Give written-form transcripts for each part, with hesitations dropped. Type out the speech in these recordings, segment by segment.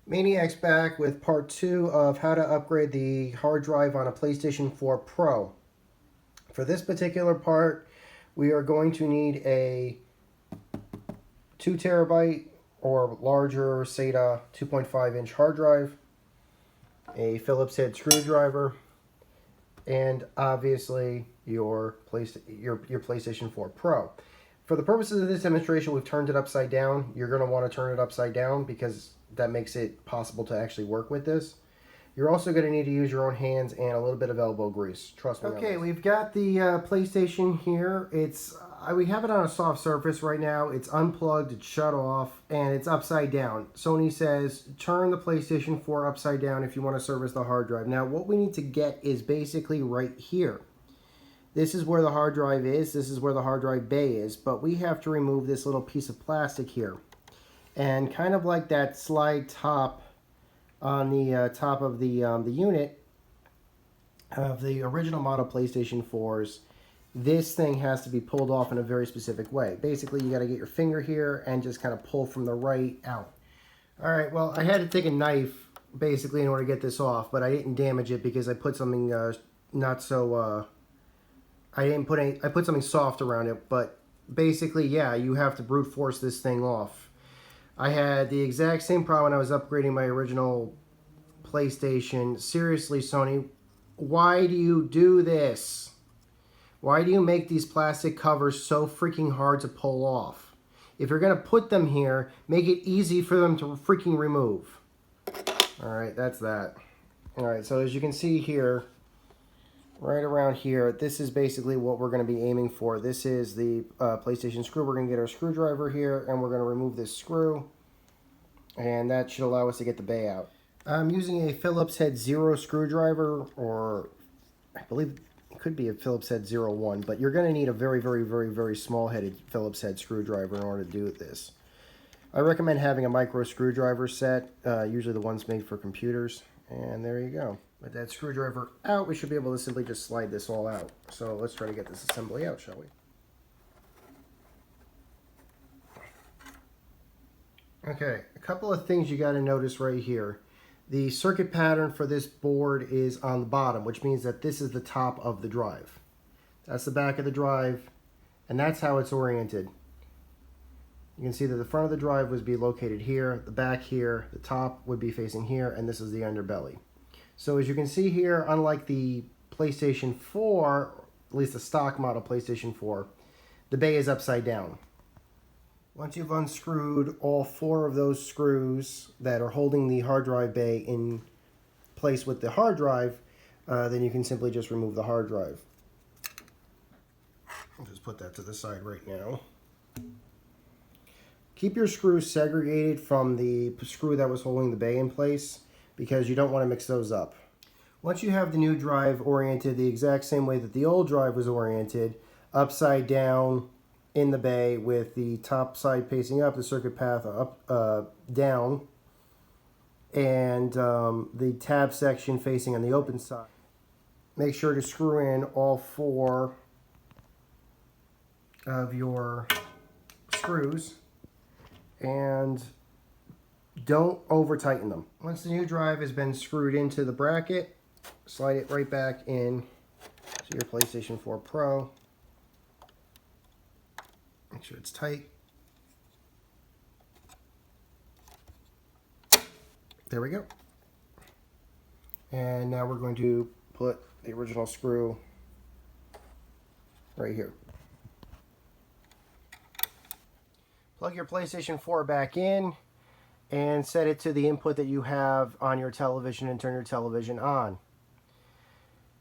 Maniac's back with part 2 of how to upgrade the hard drive on a PlayStation 4 Pro. For this particular part, we are going to need a 2 terabyte or larger SATA 2.5 inch hard drive, a Phillips head screwdriver, and obviously your PlayStation 4 Pro. For the purposes of this demonstration, we've turned it upside down. You're going to want to turn it upside down because that makes it possible to actually work with this. You're also going to need to use your own hands and a little bit of elbow grease. Trust me. Okay, we've got the PlayStation here. We have it on a soft surface right now. It's unplugged, it's shut off, and it's upside down. Sony says turn the PlayStation 4 upside down if you want to service the hard drive. Now, what we need to get is basically right here. This is where the hard drive is. This is where the hard drive bay is. But we have to remove this little piece of plastic here. And kind of like that slide top on the top of the unit of the original model PlayStation 4s, this thing has to be pulled off in a very specific way. Basically, you got to get your finger here and just kind of pull from the right out. All right, well, I had to take a knife basically in order to get this off, but I didn't damage it because I put something not so... I put something soft around it, but basically, yeah, you have to brute force this thing off. I had the exact same problem when I was upgrading my original PlayStation. Seriously, Sony, why do you do this? Why do you make these plastic covers so freaking hard to pull off? If you're going to put them here, make it easy for them to freaking remove. Alright, that's that. Alright, so as you can see here, right around here, this is basically what we're going to be aiming for. This is the PlayStation screw. We're going to get our screwdriver here, and we're going to remove this screw, and that should allow us to get the bay out. I'm using a Phillips head 0 screwdriver, or I believe it could be a Phillips head 01, but you're going to need a very, very, very, very small-headed Phillips head screwdriver in order to do this. I recommend having a micro screwdriver set, usually the ones made for computers, and there you go. With that screwdriver out, we should be able to simply just slide this all out. So let's try to get this assembly out, shall we? Okay, a couple of things you got to notice right here. The circuit pattern for this board is on the bottom, which means that this is the top of the drive. That's the back of the drive, and that's how it's oriented. You can see that the front of the drive would be located here, the back here, the top would be facing here, and this is the underbelly. So as you can see here, unlike the PlayStation 4, at least the stock model PlayStation 4, the bay is upside down. Once you've unscrewed all 4 of those screws that are holding the hard drive bay in place with the hard drive, then you can simply just remove the hard drive. I'll just put that to the side right now. Keep your screws segregated from the screw that was holding the bay in place, because you don't want to mix those up. Once you have the new drive oriented the exact same way that the old drive was oriented, upside down in the bay with the top side facing up, the circuit path up, down, and the tab section facing on the open side. Make sure to screw in all 4 of your screws and don't over tighten them. Once the new drive has been screwed into the bracket, slide it right back in to your PlayStation 4 Pro. Make sure it's tight. There we go. And now we're going to put the original screw right here. Plug your PlayStation 4 back in and set it to the input that you have on your television and turn your television on.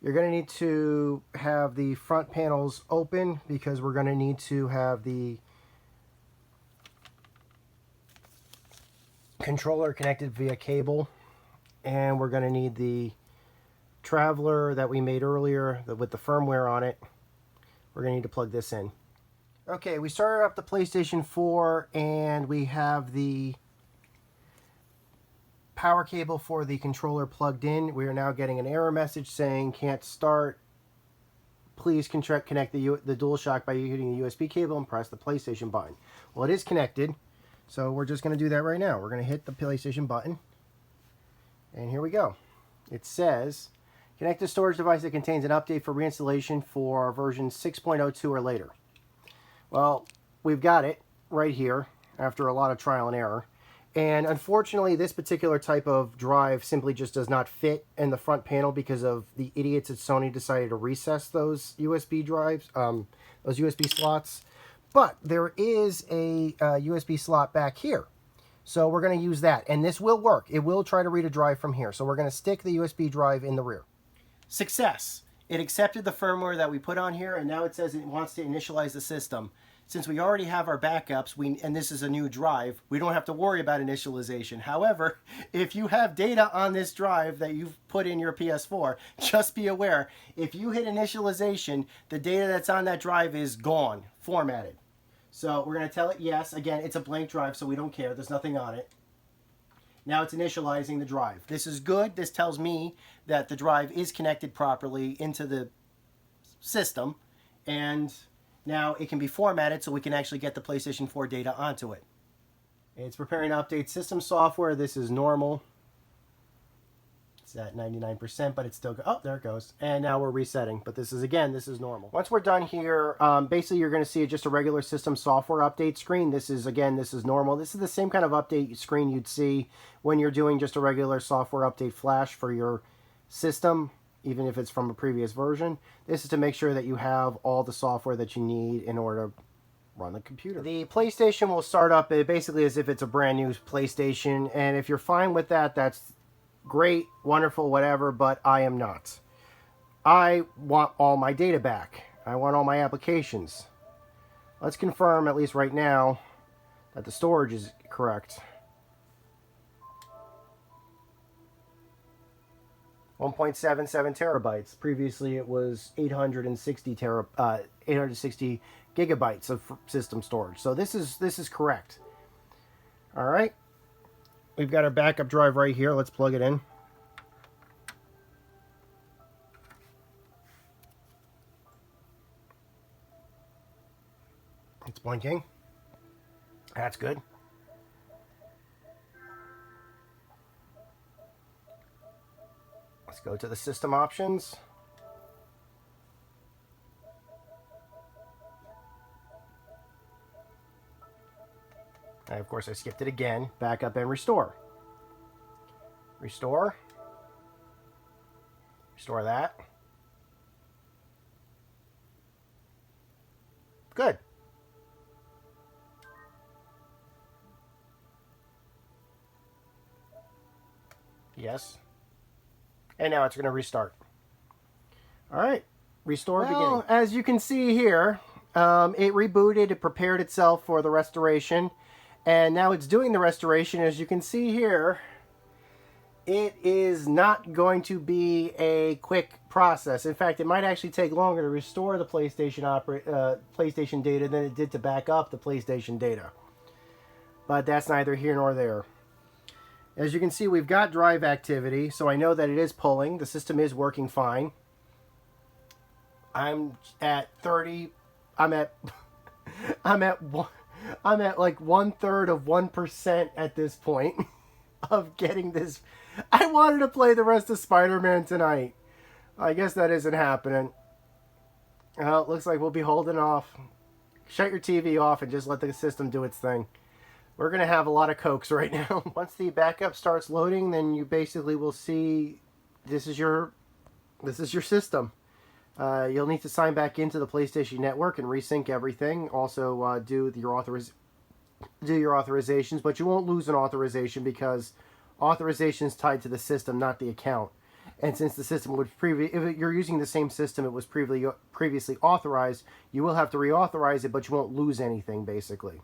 You're going to need to have the front panels open because we're going to need to have the controller connected via cable, and we're going to need the traveler that we made earlier with the firmware on it. We're going to need to plug this in. Okay, we started up the PlayStation 4 and we have the power cable for the controller plugged in. We are now getting an error message saying can't start. Please connect the DualShock by hitting the USB cable and press the PlayStation button. Well, it is connected, so we're just going to do that right now. We're going to hit the PlayStation button. And here we go. It says, connect to storage device that contains an update for reinstallation for version 6.02 or later. Well, we've got it right here after a lot of trial and error. And unfortunately, this particular type of drive simply just does not fit in the front panel because of the idiots at Sony decided to recess those USB drives, those USB slots. But there is a USB slot back here. So we're going to use that. And this will work. It will try to read a drive from here. So we're going to stick the USB drive in the rear. Success. It accepted the firmware that we put on here, and now it says it wants to initialize the system. Since we already have our backups, and this is a new drive, we don't have to worry about initialization. However, if you have data on this drive that you've put in your PS4, just be aware, if you hit initialization, the data that's on that drive is gone, formatted. So we're going to tell it yes. Again, it's a blank drive, so we don't care. There's nothing on it. Now it's initializing the drive. This is good. This tells me that the drive is connected properly into the system, and now it can be formatted so we can actually get the PlayStation 4 data onto it. It's preparing to update system software. This is normal. It's at 99%, but it's still... Oh, there it goes. And now we're resetting. But this is, again, this is normal. Once we're done here, basically you're going to see just a regular system software update screen. This is, again, this is normal. This is the same kind of update screen you'd see when you're doing just a regular software update flash for your system, even if it's from a previous version. This is to make sure that you have all the software that you need in order to run the computer. The PlayStation will start up basically as if it's a brand new PlayStation, and if you're fine with that, that's great, wonderful, whatever, but I am not. I want all my data back. I want all my applications. Let's confirm, at least right now, that the storage is correct. 1.77 terabytes. Previously it was 860 gigabytes of system storage. So this is correct. All right. We've got our backup drive right here. Let's plug it in. It's blinking. That's good. Let's go to the system options. And of course I skipped it again. Backup and restore. Restore. Restore that. Good. Yes. And now it's going to restart. All right. Restore beginning. As you can see here, it rebooted. It prepared itself for the restoration. And now it's doing the restoration. As you can see here, it is not going to be a quick process. In fact, it might actually take longer to restore the PlayStation data than it did to back up the PlayStation data. But that's neither here nor there. As you can see, we've got drive activity, so I know that it is pulling. The system is working fine. I'm at 30. I'm at like 1/3 of 1% at this point of getting this. I wanted to play the rest of Spider-Man tonight. I guess that isn't happening. Well, it looks like we'll be holding off. Shut your TV off and just let the system do its thing. We're going to have a lot of cokes right now. Once the backup starts loading, then you basically will see this is your system. You'll need to sign back into the PlayStation Network and resync everything. Also, do your authorizations, but you won't lose an authorization because authorization is tied to the system, not the account. And since the system would if you're using the same system it was previously authorized, you will have to reauthorize it, but you won't lose anything basically.